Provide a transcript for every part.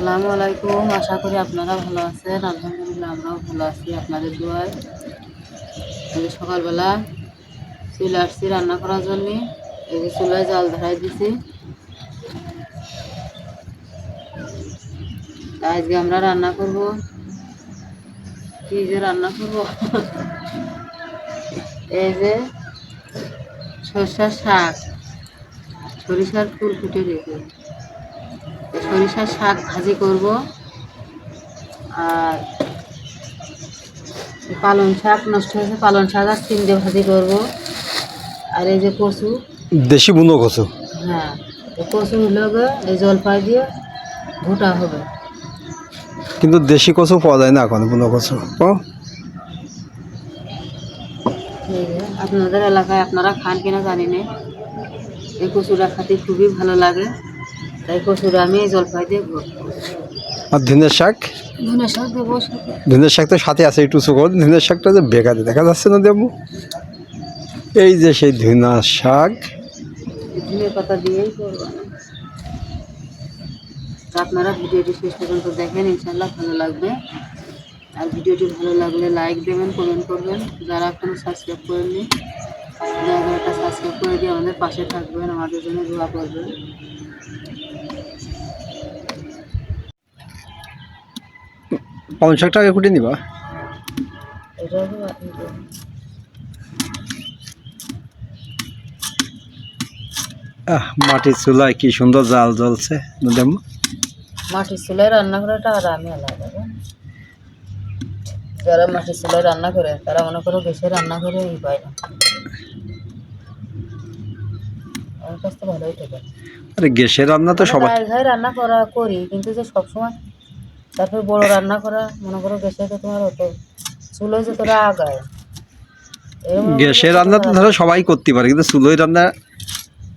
আসসালামু আলাইকুম। আশা করি আপনারা ভালো আছেন। আলহামদুলিল্লাহ আমরাও ভালো আছি আপনাদের দোয়ায়। এই যে সকালবেলা চলে আসছি রান্না করার জন্য। এই যে চুলায় জাল ধরাই দিছি। আজকে আমরা রান্না করব, কি যে রান্না করব এই যে সরিষার শাক, সরিষার ফুল ফুটে রেখে সরিষার শাক ভাজি করব। আর পালং শাক নষ্ট হয়েছে, পালং শাক আর সিম দিয়ে ভাজি করবো। আর এই যে কচু, দেশি বুনো কচু। হ্যাঁ, এই কচু হলো এই জলপাই দিয়ে ভুটা হবে। কিন্তু দেশি কচু পাওয়া যায় না এখন, বুনো কচু। এই যে আপনাদের এলাকায় আপনারা খান কিনা জানি না। এই কচুটা খেতে খুবই ভালো লাগে, তাই কচুটা আমি এই জলপাই দিয়ে ভরবো। আর ধনের শাক, ধনে শাক দেবো সাথে। ধনের শাক তো সাথে আছে, একটু চোখ ধনের শাকটা যে বেকারে দেখা যাচ্ছে না দেবো। এই যে সেই ধনা শাক। ধনে পাতা দিয়েই করবো। আপনারা ভিডিওটি শেষ পর্যন্ত দেখেন, ইনশাল্লাহ ভালো লাগবে। আর ভিডিওটি ভালো লাগলে লাইক দেবেন, কমেন্ট করবেন। যারা এখনো সাবস্ক্রাইব করেননি, দয়া করে একটা সাবস্ক্রাইব করে দিয়ে আমাদের পাশে থাকবেন, আমাদের জন্য দোয়া করবেন। পালং শাকটা আগে কুটে নিবা। এটা মাটির চুলায় কি সুন্দর জাল জ্বলছে। মাটির চুলায় রান্না করাটা আর আমি আলাদা। যারা মাটির চুলায় রান্না করে তারা মনে করো গ্যাসে রান্না করে পায় না। আমার কাছে তো ভালোই থাকে। আরে গ্যাসের রান্না তো সবাই ঘরে রান্না করি, কিন্তু যে সবসময় তারপর বড় রান্না করা মনে করো গ্যাসে তো তোমার অত চুলোয় যে তোরা আগায়। গ্যাসের রান্না তো ধরো সবাই করতে পারে, কিন্তু চুলোয় রান্না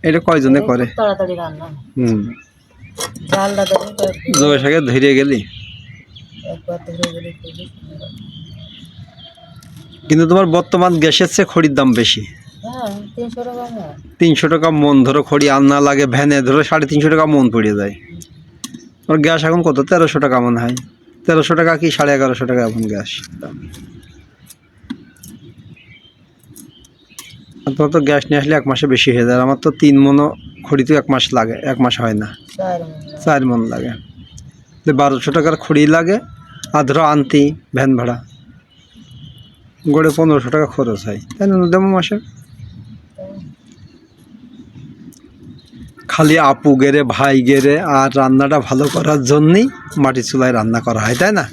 এটা কয়জনে করে। তাড়াতাড়ি রান্না, জালটা জোর শাকে ধরে গেলি। একবার ধরে গেলে খুবই সুন্দর। কিন্তু তোমার বর্তমান গ্যাসের চেয়ে খড়ির দাম বেশি। হ্যাঁ, 300 টাকা মন। 300 টাকা মন ধরো খড়ি আননা লাগে, ভ্যানে ধরো 350 টাকা মন পড়ে যায়। আর গ্যাস এখন কত? 1300 টাকা মনে হয়। 1300 টাকা কি 1150 টাকা এখন গ্যাস। তোমার তো গ্যাস নিয়ে আসলে 1 মাসে বেশি হয়ে যায়। আমার তো 3 মনও খড়ি তো 1 মাস লাগে, 1 মাস হয় না, 4 মন লাগে। 1200 টাকার খড়ি লাগে। আর ধরো আনতি ভ্যান ভাড়া গড়ে 1500 টাকা খরচ হয়, তাই না দেবো মাসে। খালি আপু গেরে ভাই গেরে আর রান্নাটা ভালো করার জন্যই মাটির চুলায় রান্না করা হয়, তাই না?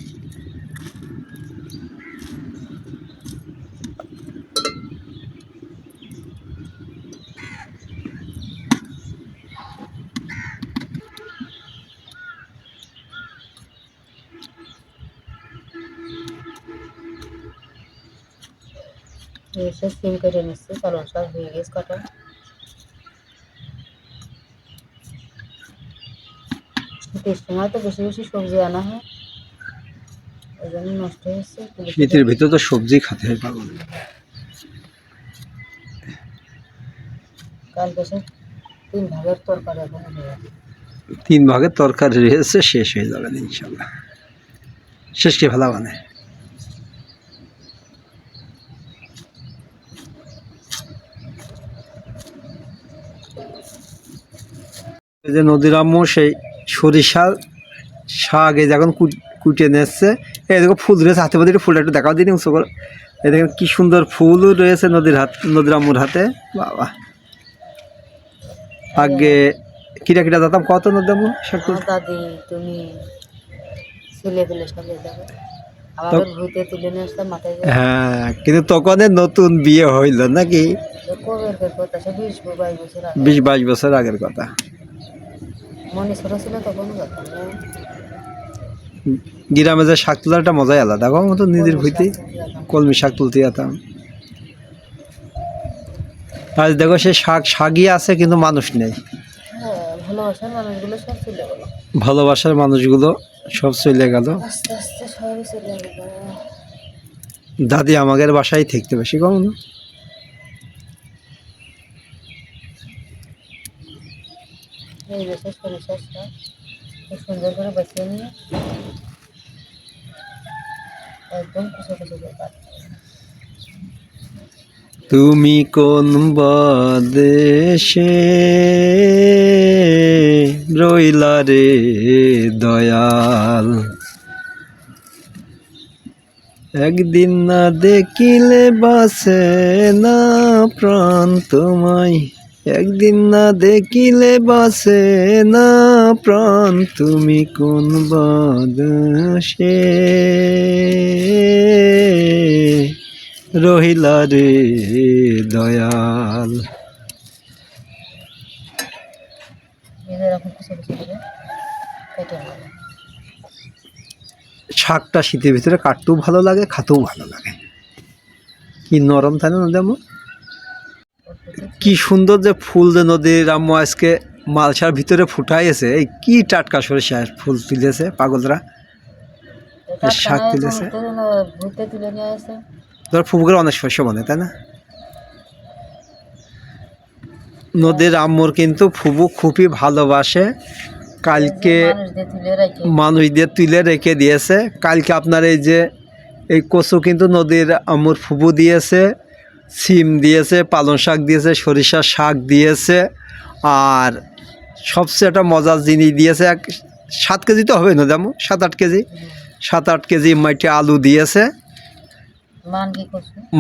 সিম কেটে নিচ্ছি, পালং শাক হয়ে গেছে কাটা। শীতের সময় তো বেশি বেশি সবজি আনা হয়, ওই জন্য নষ্ট হয়েছে। শীতের ভিতরে তো সবজি খেতে হয় পাগল। কালকে সে 3 ভাগের তরকারি এখন হয়ে গেছে। 3 ভাগের তরকারি রয়েছে, শেষ হয়ে যাবে ইনশাল্লাহ। শেষ কে ফেলা মানে এই যে নদীর আম্মু সেই সরিষার শাক এই যখন কুটে নিচ্ছে, এই দেখো ফুল রয়েছে হাতে মধ্যে, ফুলটা একটু দেখাও দিন উঁচু করে। এই দেখেন কি সুন্দর ফুল রয়েছে নদীর আম্মুর হাতে। বাবা, আগে কিরা কিরা যেতাম কত নদী আম্মু শাক তুলতে। দাদি তুমি ছেলে পেলে সবাই যাবে, আমাদের ভূতে তুলে নিয়ে আসতাম মাথায়। হ্যাঁ, কিন্তু তখন নতুন বিয়ে হইল নাকি, কবের কথা, সে 20-22 বছর আগে। 20-22 বছর আগের কথা। মনে ছোট ছিল তখন যেতাম না। গ্রামে যে শাক তোলার একটা মজাই আলাদা, গো মতো নিজের ভুইতে কলমি শাক তুলতে যেতাম। আজ দেখো সে শাকই আছে কিন্তু মানুষ নেই। ভালোবাসার মানুষগুলো সব চলে গেল। ভালোবাসার মানুষগুলো সব চলে গেল। আস্তে আস্তে সবই চলে গেল। দাদি আমাদের বাসায় থাকতে বেশি কম না। এই দেশে সরিষার শাক খুব সুন্দর করে বাছিয়ে নিয়ে একদম কুচো কুচো করে কাটতে হবে। তুমি কোন বাদেশে রইলা রে দয়াল, একদিন না দেখিলে বাসে না প্রাণ তোমায়, একদিন না দেখিলে বাসে না প্রাণ, তুমি কোন বাদেশে রহিলা রে দয়াল। এরকম কুচো কুচো করে কেটে নেবে। শাকটা শীতের ভিতরে কাটতেও ভালো লাগে, খাতেও ভালো লাগে, কি নরম তাই না যেমন। কি সুন্দর যে ফুল যে নদীর আম্মু আজকে মালসার ভিতরে ফুটাইছে, এই কি টাটকা সরিষা ফুল তুলেছে পাগলরা, শাক তুলেছে। ঘুরতে তুলে নিয়ে আসে ধর ফুলগুলো অনেক শস্য বনে তাই না। নদীর আম্মুর কিন্তু ফুবু খুবই ভালোবাসে, কালকে মানুষদের তুলে রেখে দিয়েছে। কালকে আপনার এই যে এই কচু কিন্তু নদীর আম্মুর ফুবু দিয়েছে, সিম দিয়েছে, পালং শাক দিয়েছে, সরিষার শাক দিয়েছে, আর সবচেয়ে একটা মজার জিনিস দিয়েছে, 7 কেজি তো হবে না যেমন 7-8 কেজি, 7-8 কেজি মাটি আলু দিয়েছে,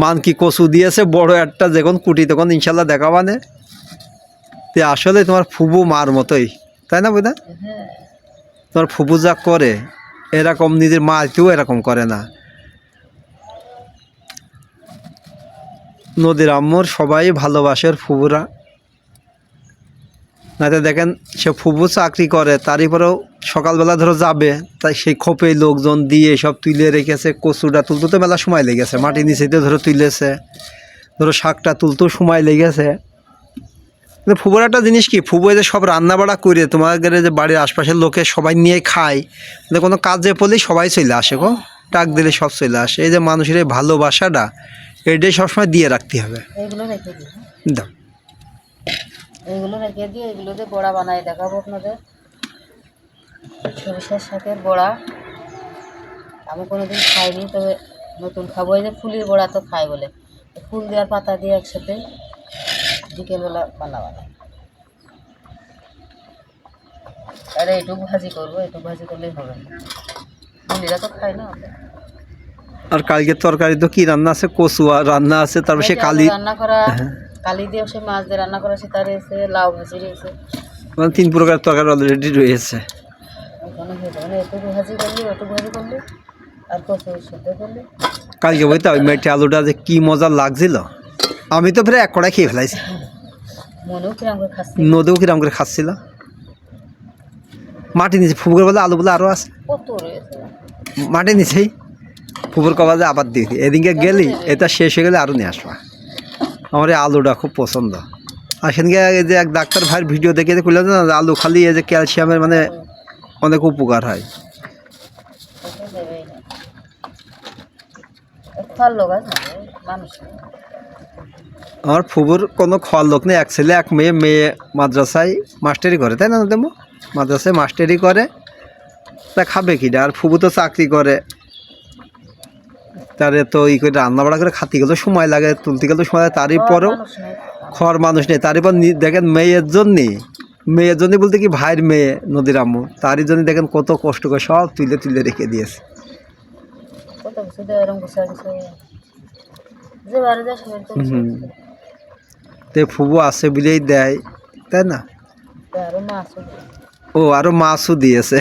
মানকি কচু দিয়েছে, বড় একটা যখন কুটি তখন ইনশাল্লাহ দেখাবানে। তে আসলে তোমার ফুবু মার মতোই তাই না বুঝা, তোমার ফুবু যা করে এরকম নিজের মা কেউ এরকম করে না। নদীর আম্মুর সবাই ভালোবাসে ফুবুরা, নাতে দেখেন সে ফুবু চাকরি করে, তারই পরেও সকালবেলা ধরো যাবে, তাই সেই খোপে লোকজন দিয়ে সব তুলে রেখেছে। কচুটা তুলতে তো মেলা সময় লেগেছে, মাটি নিচে দিয়ে ধরো তুলেছে, ধরো শাকটা তুলতেও সময় লেগেছে। কিন্তু ফুবুর একটা জিনিস কি, ফুবু যে সব রান্না বাড়া করে তোমাদের যে বাড়ির আশপাশের লোকে সবাই নিয়ে খায়, কোনো কাজে পড়লেই সবাই চলে আসে গো, টাক দিলে সব চলে আসে। এই যে মানুষের এই ভালোবাসাটা এটাই সবসময় দিয়ে রাখতে হবে। দাও এইগুলো রেখে দিয়ে এগুলো দিয়ে বড়া বানাই দেখাবো আপনাদের। সরিষার শাকের বড়া আমি কোনোদিন খাইনি, তবে নতুন খাবো। এই যে ফুলের বড়া তো খাই বলে, ফুল দেওয়ার পাতা দিয়ে একসাথে বিকেলবেলা বানাই। আরে এটুকু ভাজি করবো, এটুকু ভাজি করলেই হবে না, ফুলিরা তো খাই না। আর কালকের তরকারি তো কি রান্না আছে, কচু আর রান্না আছে, তারপর সে কালি রান্না করা, কালি দিয়ে সে মাছ দিয়ে রান্না করা, সেটা রয়েছে, লাউ ভাজি রয়েছে, মানে 3 প্রকার তরকারি অলরেডি রয়েছে। এটুকু ভাজি করলি, ওটুকু ভাজি করলি, আর কচু সিদ্ধ করলি। কালকে বইতে ওই মেটে আলুটা যে কি মজা লাগছিল, আমি তো ফের 1 কড়াই খেয়ে ফেলাইছি। মনেও কিরম করে খাচ্ছি, নদীও কিরম করে খাচ্ছিল, মাটি নিচে ফুবুর বলে আলু বলে আরও আছে, কত রয়েছে মাটি নিচেই ফুবুর কবা যে আবার দিয়ে এদিকে গেলি, এটা শেষ হয়ে গেলে আরও নিয়ে আসবা। আমার এই আলুটা খুব পছন্দ। আর সেদিকে এই যে এক ডাক্তার ভাইয়ের ভিডিও দেখে যে খুলে না, আলু খালি এই যে ক্যালসিয়ামের মানে অনেক উপকার হয়। আমার ফুবুর কোনো খাওয়ার লোক নেই, 1 ছেলে 1 মেয়ে, মেয়ে মাদ্রাসায় মাস্টারি করে তাই না, দেবো মাদ্রাসায় মাস্টারি করে, তা খাবে কিনা। আর ফুবু তো চাকরি করে, তারে তো ই করে রান্না বাড়া করে খাতে গেলেও সময় লাগে, তুলতে গেলেও সময় লাগে, তারই পরেও খাওয়ার মানুষ নেই। তারই পর দেখেন মেয়ের জন্যে বলতে কি ভাইয়ের মেয়ে নদীর আম্মু, তারই জন্য দেখেন কত কষ্ট করে সব তুলে তুলে রেখে দিয়েছে। তে ফুবু আছে বলেই দেয় তাই না। ও আরো মাছও দিয়েছে।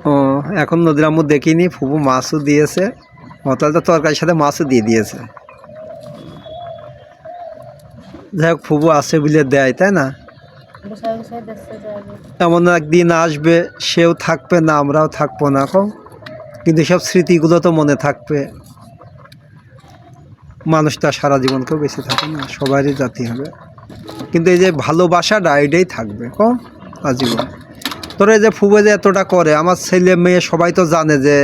ও এখন নদীর আম্মু দেখিনি, ফুবু মাছও দিয়েছে, মতাল তো তরকারির সাথে মাছও দিয়ে দিয়েছে। যাই হোক ফুবু আছে বলে দেয় তাই না। এমন একদিন আসবে সেও থাকবে না, আমরাও থাকবো না, কিন্তু সব স্মৃতিগুলো তো মনে থাকবে। মানুষ তো সারা জীবন কেউ বেঁচে থাকে না, সবারই জাতি হবে, কিন্তু এই যে ভালোবাসাটা এটাই থাকবে আজীবন। তোরা এই যে ফুবু যে এতটা করে, আমার ছেলে মেয়ে সবাই তো জানে যে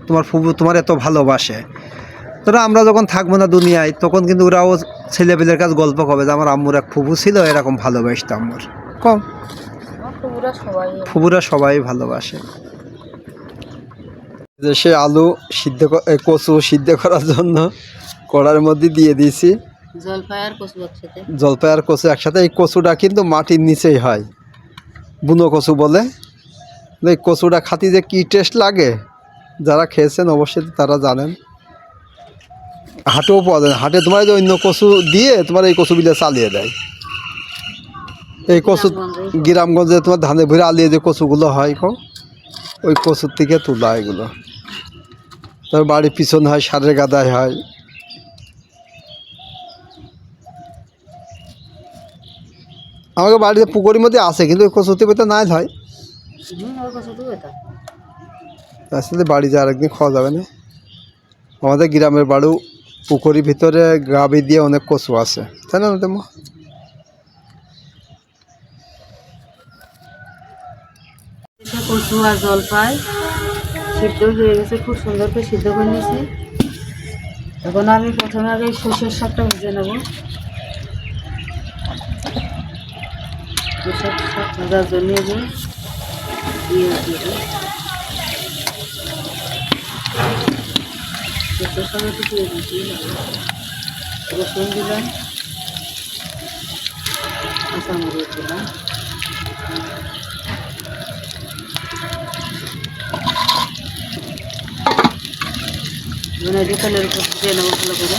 তোমার ফুবু তোমার এত ভালোবাসে। তোরা আমরা যখন থাকবো না দুনিয়ায়, তখন কিন্তু ওরাও ছেলেপেলের কাছে গল্প করবে যে আমার আম্মুর এক ফুবু ছিল, এরকম ভালোবাসতো আম্মুর। ফুবুরা সবাই ভালোবাসে। যে সে আলু সিদ্ধ কচু সিদ্ধ করার জন্য কড়ার মধ্যে দিয়ে দিয়েছি জলপাই আর কচু একসাথে। এই কচুটা কিন্তু মাটির নিচেই হয়, বুনো কচু বলে। এই কচুটা খাতি যে কী টেস্ট লাগে, যারা খেয়েছেন অবশ্যই তারা জানেন। হাটেও পাওয়া যায়, হাটে তোমার যে অন্য কচু দিয়ে তোমার এই কচু বিলে চালিয়ে দেয়। এই কচু গ্রামগঞ্জে তোমার ধানে ভরে আলিয়ে যে কচুগুলো হয় ওই কচুর থেকে তোলা এগুলো। তার বাড়ির পিছনে হয়, সারের গাদায় হয়। আমাকে বাড়িতে পুকুরের মধ্যে আছে, কিন্তু ওই কচুতে পেতে নাই হয়। আসলে বাড়ি যা আরেকদিন খাওয়া যাবে না। আমাদের গ্রামের বাড়ি পুকুরের ভিতরে গাবি দিয়ে অনেক কচু আছে, তাই না তেমন? কচু আর জলপাই সিদ্ধ হয়ে গেছে, খুব সুন্দর করে সিদ্ধ করে নিয়েছি। এখন আমি প্রথমে আগে সর্ষের শাকটা ভেজে নেব। সর্ষের শাক ভাজার জন্য সর্ষের শাক একটু দিয়ে দিচ্ছি, রসুন দিলাম, কাঁচামরিচ দিলাম, তেলের উপর দিয়ে নেবো ভালো করে।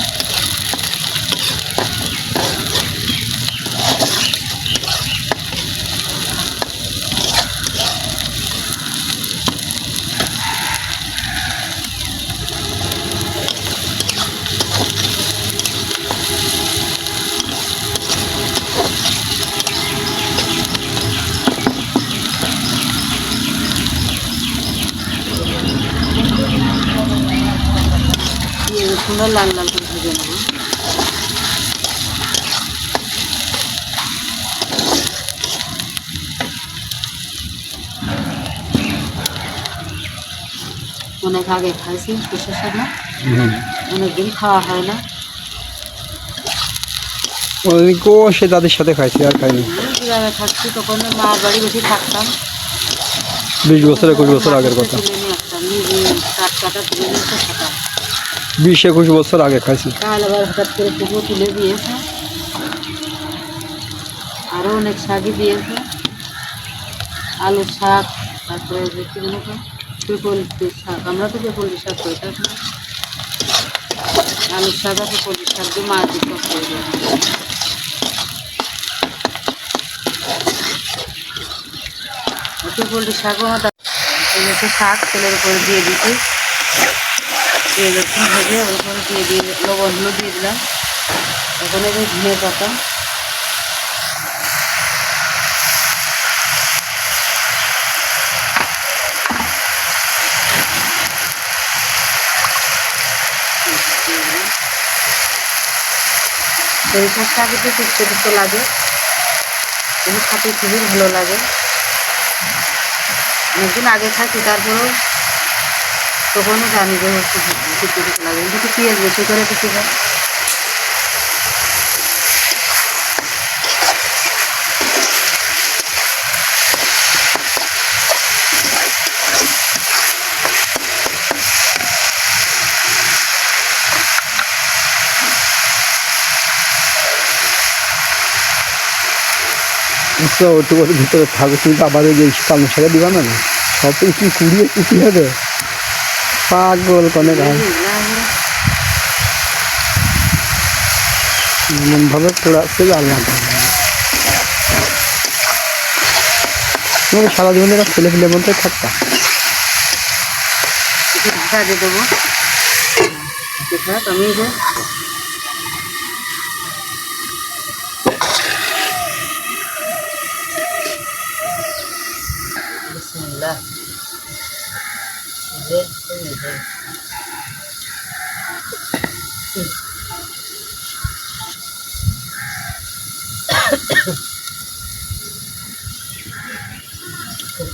সুন্দর লাল লাল করে ভেজে নেব। অনেক আগে খাইছি সর্ষের শাক, না অনেকদিন খাওয়া হয় না। সে তাদের সাথে খাইছি, আর খাইনি। গ্রামে থাকছি তখন মার বাড়ি বেশি থাকতাম, 20 বছর 21 বছর আগের কথা। 20-21 বছর আগে খাইছি। তাহলে আবার হঠাৎ করে পুকুর তুলে দিয়েছে, আরও অনেক শাকই দিয়েছে, আলুর শাক, তারপরে যে কি পেপলটির শাক, আমরা তো পেপলটির শাক করি, তাই না? আলুর শাক আর পেপলটির শাক দিয়ে মাছ দিয়ে টক করে দেওয়া। পেপলটির শাকও আমার শাক তেলের উপরে দিয়ে দিচ্ছি, পেঁয়াজ রসুন ভেজে ওর উপরে দিয়ে লবণ হলুদ দিয়ে দিলাম। ওখানে ধনে পাতা, সরিষার শাক একটু শুকতে শুকতে লাগে, কিন্তু খাতে খুবই ভালো লাগে। অনেকদিন আগে থাকি, তারপরেও তখনও জানি যে শুকতে শুকতে লাগে, কিন্তু পেঁয়াজ বেশি করে কিছু হয়। ওটু করে ভিতরে থাকো, তুমি আবার ওই যে পালং শাকে দিবা না, সব তো কি কুড়িয়ে কুচি হবে, পাগল কনে গাছ এমনভাবে পোড়াচ্ছে যে আল্লাহ। তোমাকে সারা জীবনে ছেলে ফেলের মধ্যে থাকতাম। ঢাকা দিয়ে দেবো, আমি যে বিসমিল্লাহ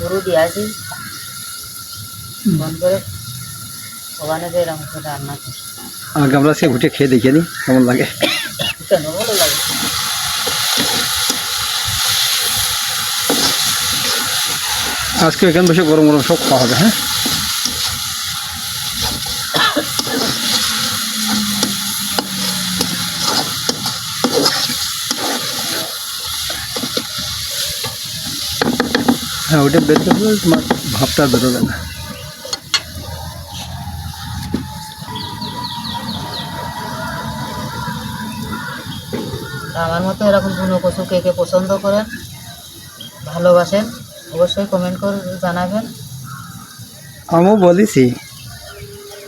গরু দিয়ে আসি বন্ধ করে ওখানে যে এরকম করে রান্না করি। আগে আমরা সে ঘুটে খেয়ে দেখিনি কেমন লাগে, কেন ভালো লাগে। আজকে এখানে বসে গরম গরম সব খাওয়া হবে। হ্যাঁ, হ্যাঁ ওইটা বেরোতে হবে, তোমার ভাবটা বেরোবে না। আমার মতো এরকম ভুনো কচু কে কে পছন্দ করেন, ভালোবাসেন, অবশ্যই কমেন্ট করে জানাবেন। আমিও বলেছি,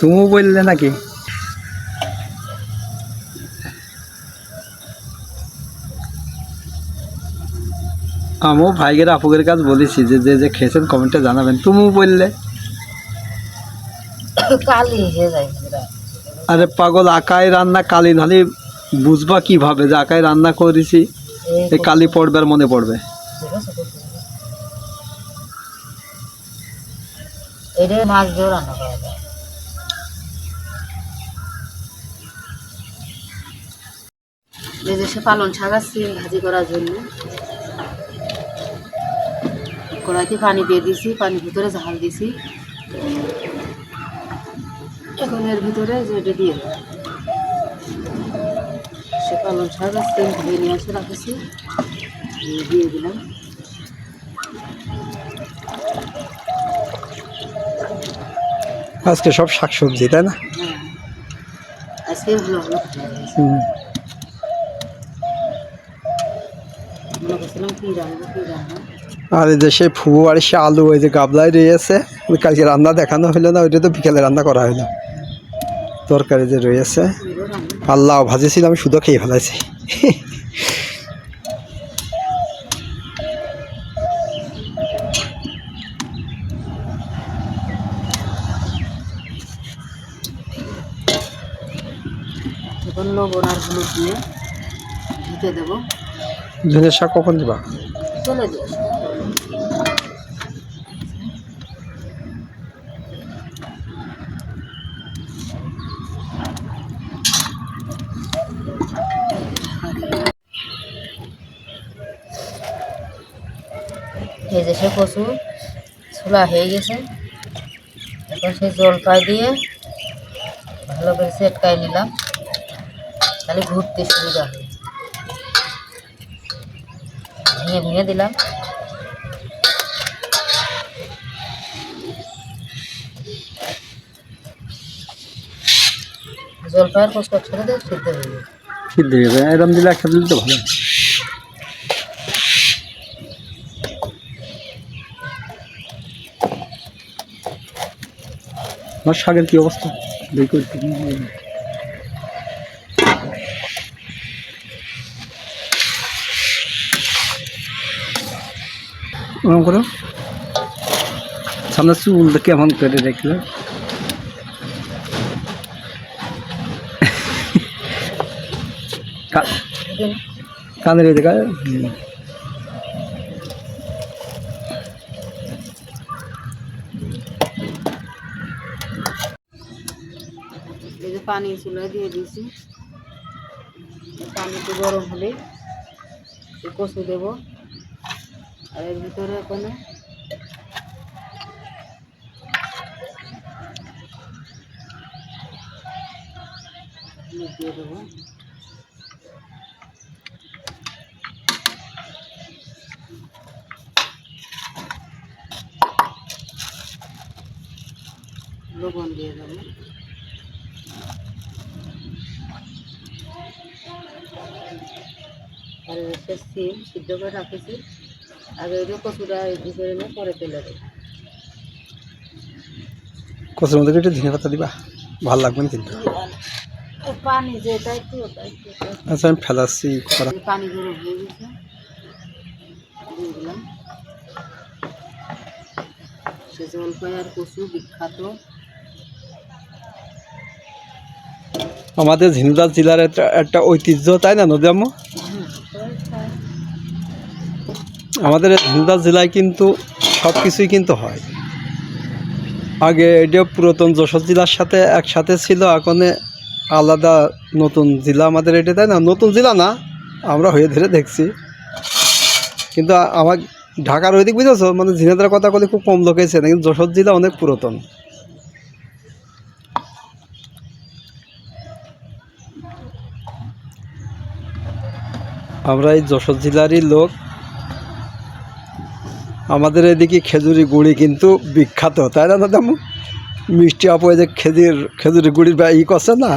তুমিও বললে নাকি? আমিও ভাইগের আপুগের কাজ বলেছি যে যে যে খেয়েছেন কমেন্টে জানাবেন, তুমিও বললে। কালি হয়ে যায় পুরা। আরে পাগল, আকায় রান্না কালি নাহলে বুঝবা কিভাবে যে আকায় রান্না করেছি? এই কালি পড়বে আর মনে পড়বে। এটা মাছ দিয়েও রান্না করা যায়। এই যে সে পালং শাক আসছে ভাজি করার জন্য, কড়াইতে পানি দিয়ে দিছি, পানির ভিতরে ঝাল দিছি। এখন এর ভিতরে যেটা দিয়ে দেবো, সে পালং শাক আসছে ধুয়ে নিয়ে আসে রাখেছি, দিয়ে দিলাম। আজকে সব শাকসবজি, তাই না? হ্যাঁ, আজকে ভালো ভালো খাওয়া হয়েছে। মনে করছিলাম কী রান্না কী রান্না। আর এই যে সেই ফুবু বাড়ির সে আলু ওই যে গাবলায় রয়েছে, ওই কালকে রান্না দেখানো হলো না, ওইটা তো বিকেলে রান্না করা হলো। তরকারি যে রয়েছে, আল্লাহ ভাজেছিল, আমি শুধু খেয়ে ফেলাইছি। এখন লবণ আর হলুদ দিয়ে ধুতে দেবো। ধনের শাক কখন দিবা? চলে যাও। এই যে সে কচু ছোলা হয়ে গেছে, এখন সেই জলপাই দিয়ে ভালো করে সেটকাই নিলাম, তাহলে ঘুরতে সুবিধা হবে। ভেঙে ভেঙে দিলাম। জলপাইয়ের কচু একসাথে দিয়ে সিদ্ধ হয়ে যাবে। সিদ্ধ হয়ে যাবে, এরম দিলে একটা দিলে তো ভালো। আমার শাকের কি অবস্থা দেখি। ওরকম করো, সামনে চুল কেমন করে দেখলে। কানের এই জায়গায় এই যে পানি চুলায় দিয়ে দিয়েছি, পানিতে গরম হলে কচু দেবো, আর এর ভিতরে ওখানে দিয়ে দেবো। লবণ দিয়ে দেবো। আর সে সিম সিদ্ধ করে রাখেছি, আগে ওই যে কচুটা রেডি করে নিয়ে পরে তেলে দেবো। কচুর মধ্যে একটু ধনে পাতা দিবা, ভালো লাগবে না কিন্তু। পানি যেটা একটু ওটা একটু। আচ্ছা আমি ফেলাচ্ছি করা। পানি গরম হয়ে গেছে, দিয়ে দিলাম। সে জলপাই আর কচু বিখ্যাত। আমাদের ঝিনাইদহ জেলার একটা ঐতিহ্য, তাই না নদীয়াম্মু? আমাদের ঝিনাইদহ জেলায় কিন্তু সব কিছুই কিন্তু হয়। আগে এটা পুরাতন যশোর জেলার সাথে একসাথে ছিল, এখন আলাদা নতুন জেলা আমাদের এটা, তাই না? নতুন জেলা না, আমরা হয়ে ধরে দেখছি, কিন্তু ঢাকার ওইদিক বুঝেছো, মানে ঝিনাইদহের কথা বলে খুব কম লোকেই চেনে, কিন্তু যশোর জেলা অনেক পুরাতন। আমরা এই যশোর জেলারই লোক। আমাদের এদিকে খেজুরি গুড়ি কিন্তু বিখ্যাত, তাই না দাদা? মিষ্টি আপু যে খেজুরি গুড়ির করছে না,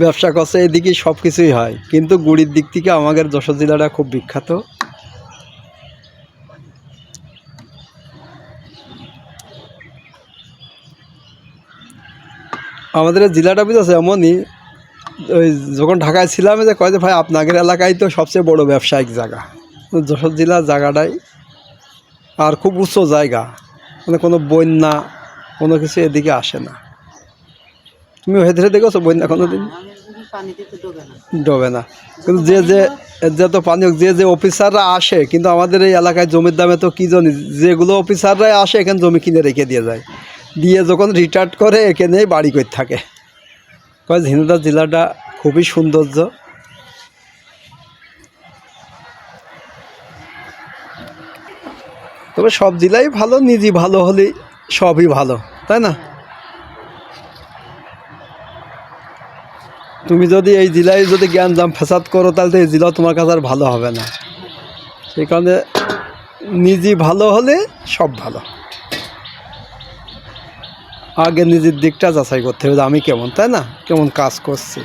ব্যবসা করছে, এদিকে সব কিছুই হয়, কিন্তু গুড়ির দিক থেকে আমাদের যশোর জেলাটা খুব বিখ্যাত। আমাদের জেলাটা বুঝেছে এমনই, ওই যখন ঢাকায় ছিলাম যে কয় যে ভাই আপনাদের এলাকায় তো সবচেয়ে বড় ব্যবসায়িক জায়গা, যশোর জেলার জায়গাটাই আর খুব উচ্চ জায়গা, মানে কোনো বন্যা কোনো কিছু এদিকে আসে না। তুমি হেঁটে দেখেছো বন্যা কোনো দিন? ডোবে না, কিন্তু যে তো পানি যে অফিসাররা আসে, কিন্তু আমাদের এই এলাকায় জমির দামে তো কী জানি, যেগুলো অফিসাররাই আসে এখানে জমি কিনে রেখে দিয়ে যায়, দিয়ে যখন রিটায়ার্ড করে এখানেই বাড়ি করে থাকে। ঝিনাইদহ জেলাটা খুবই সৌন্দর্য। তবে সব জেলাই ভালো, নিজে ভালো হলেই সবই ভালো, তাই না? তুমি যদি এই জেলায় যদি জ্ঞানজাম ফেসাদ করো, তাহলে তো এই জেলাও তোমার কাছে আর ভালো হবে না। সেই কারণে নিজে ভালো হলে সব ভালো। আগে নিজের দিকটা যাচাই করতে হবে যে আমি কেমন, তাই না, কেমন কাজ করছি।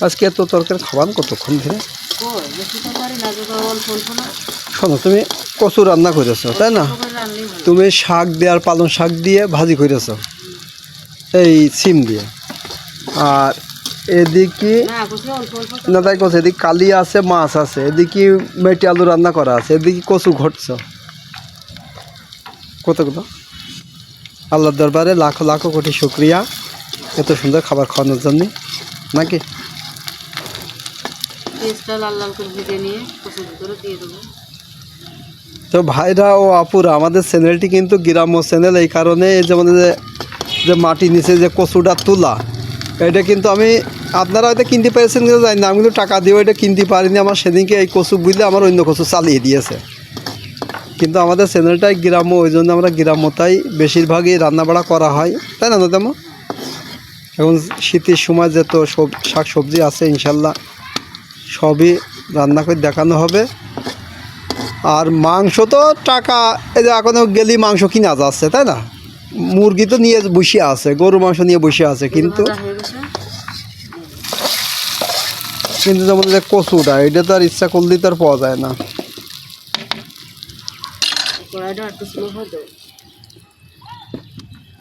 আজকে এত তরকারি খাবার কতক্ষণ ধরে? শোনো, তুমি কচু রান্না করেছো, তাই না? তুমি শাক দিয়ে আর পালং শাক দিয়ে ভাজি করেছো, এই সিম দিয়ে। আর এদিকে না তাই করছে, এদিকে কালি আছে, মাছ আছে, এদিকে মেটে আলু রান্না করা আছে, এদিকে কচু ঘটছ। কতগুলো! আল্লাহর দরবারে লাখো লাখো কোটি শুক্রিয়া এত সুন্দর খাবার খাওয়ানোর জন্য, নাকি? তো ভাইরা ও আপুরা, আমাদের চ্যানেলটি কিন্তু গ্রাম্য চ্যানেল, এই কারণে যেমন যে মাটি নিচে যে কচুটা তোলা, এটা কিন্তু আমি, আপনারা হয়তো কিনতে পেরেছেন কিন্তু জানি না, আমি কিন্তু টাকা দিয়েও এটা কিনতে পারিনি। আমার সেদিনকে এই কচু বুঝলে আমার অন্য কচু চালিয়ে দিয়েছে। কিন্তু আমাদের চ্যানেলটাই গ্রাম্য, ওই জন্য আমরা গ্রাম্যতাই বেশিরভাগই রান্নাবাড়া করা হয়, তাই না দাদা? এখন শীতের সময় যত শাক সবজি আছে ইনশাল্লাহ সবই রান্না করে দেখানো হবে। আর মাংস তো টাকা, এই যে এখনও গেলি মাংস কিনা যাচ্ছে, তাই না? মুরগি তো নিয়ে বসে আছে, গরু মাংস নিয়ে বসে আছে, কিন্তু যেমন যে কচুটা, এটা তো আর ইচ্ছা করলেই তো আর পাওয়া যায় না।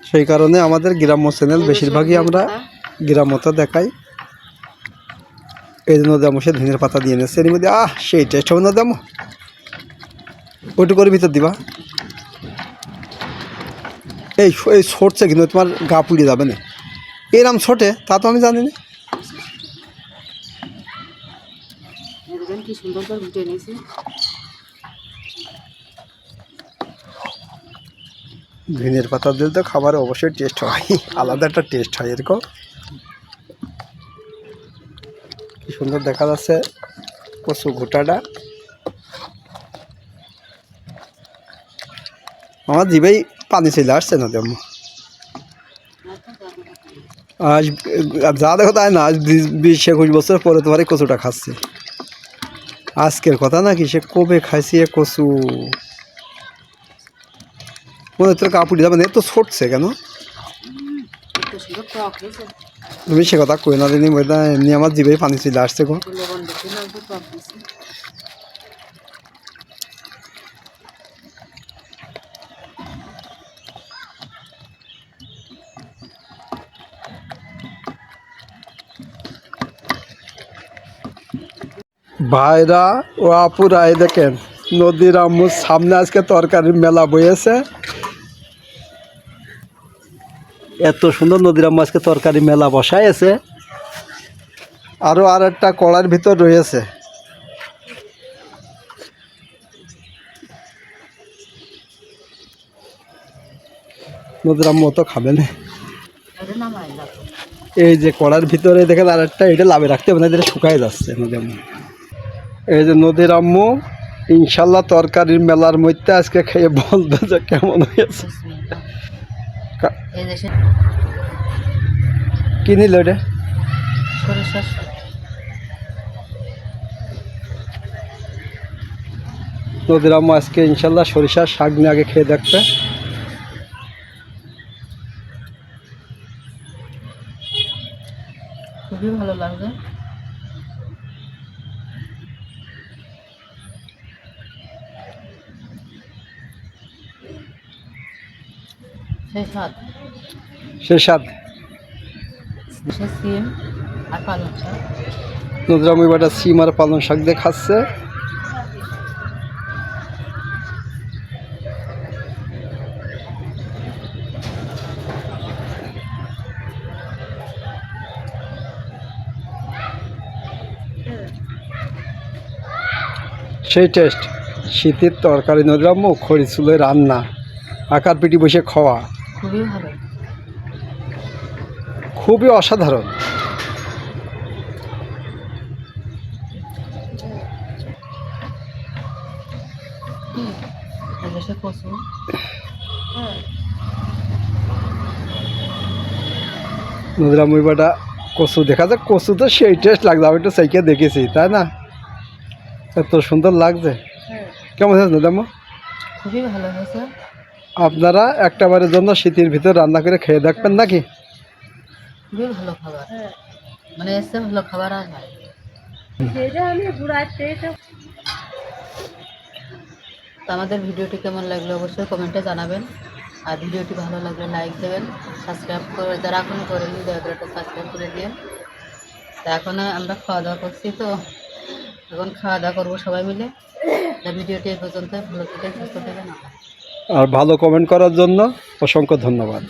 সেই কারণে আমাদের গ্রাম্য চ্যানেল বেশিরভাগই আমরা গ্রাম্যতা দেখাই। এই জন্য দাম সে ধনের পাতা দিয়ে নিচ্ছে এর মধ্যে, সেই টেস্ট হবে না দাম। ওইটু করে ভিতর দিবা, এই ছটছে কিন্তু তোমার গা পুড়ে যাবে না, এরম ছোটে তা তো আমি জানি না। ধনের পাতা দিলে তো খাবার অবশ্যই টেস্ট হয়, আলাদা একটা টেস্ট হয়। এরকম কি সুন্দর দেখা যাচ্ছে কচু ঘোটাটা, আমার জিভেই পানি চলে আসছে না তেমন। আজ যা দেখো তাই না, আজ 20-21 বছর পরে তোমার এই কচুটা খাচ্ছি। আজকের কথা নাকি, সে কবে খাইছি এ কচু, মনে হচ্ছে কাপড় যাবে না, তো ছটছে কেন? তুমি সে কথা কই না দিনি, এমনি আমার জিভেই পানি চলে আসছে গো। ভাইরা ও আপুরা, এই দেখেন নদীর আম্মুর সামনে আজকে তরকারির মেলা বয়েছে। এত সুন্দর নদীর আম্মু আজকে তরকারি মেলা বসাইছে। আর একটা কড়ার ভিতর রয়েছে। নদীর আম্মু তো খাবে না। এটা নামাই লাভ। এই যে কড়ার ভিতরে দেখেন আর একটা, এটা লাভে রাখতে হবে না, এটা শুকায় যাচ্ছে নদীর আম্মু। এই যে নদীর আম্মু ইনশাল্লাহ তরকারির মেলার মধ্যে আজকে খেয়ে বলবে যে কেমন হয়েছে। এই যে কি নিল এটা? সরিষা নদীর আম্মু আজকে ইনশাল্লাহ সরিষার শাক নিয়ে আগে খেয়ে দেখবে। খুবই ভালো লাগবে। সেই স্বাদ, সে স্বাদ। সে সিম আর পালং শাক। নদীর আম্মু এবার সিম আর পালং শাক দিয়ে খাচ্ছে। সেই টেস্ট, শীতের তরকারি নদীর আম্মু, খড়ি চুলোয় রান্না, আকার পিটি বসে খাওয়া, খুবই ভালো। খুবই অসাধারণ। এই যে সে কচু। নদীর আম্মু এবার কচু দেখা যাক, কচু তো সেই টেস্ট লাগছে, আমি একটু চাইকে দেখেছি, তাই না? এত সুন্দর লাগছে। কেমন হয়েছে নদীর আম্মু? খুবই ভালো হয়েছে। আপনারা একটা বারের জন্য শীতের ভিতর রান্না করে খেয়ে দেখবেন নাকি? খুবই ভালো খাবার, মানে এসে ভালো খাবার আর হয়। তো আমাদের ভিডিওটি কেমন লাগলো অবশ্যই কমেন্টে জানাবেন। আর ভিডিওটি ভালো লাগলে লাইক দেবেন, সাবস্ক্রাইব করে যারা এখনও করেননি দয়া করে একটা সাবস্ক্রাইব করে দিন। তো এখন আমরা খাওয়া দাওয়া করছি, তো এখন খাওয়া দাওয়া করবো সবাই মিলে। ভিডিওটি এই পর্যন্ত, ভালো থাকেন, সুস্থ থাকেন। আর ভালো কমেন্ট করার জন্য অসংখ্য ধন্যবাদ।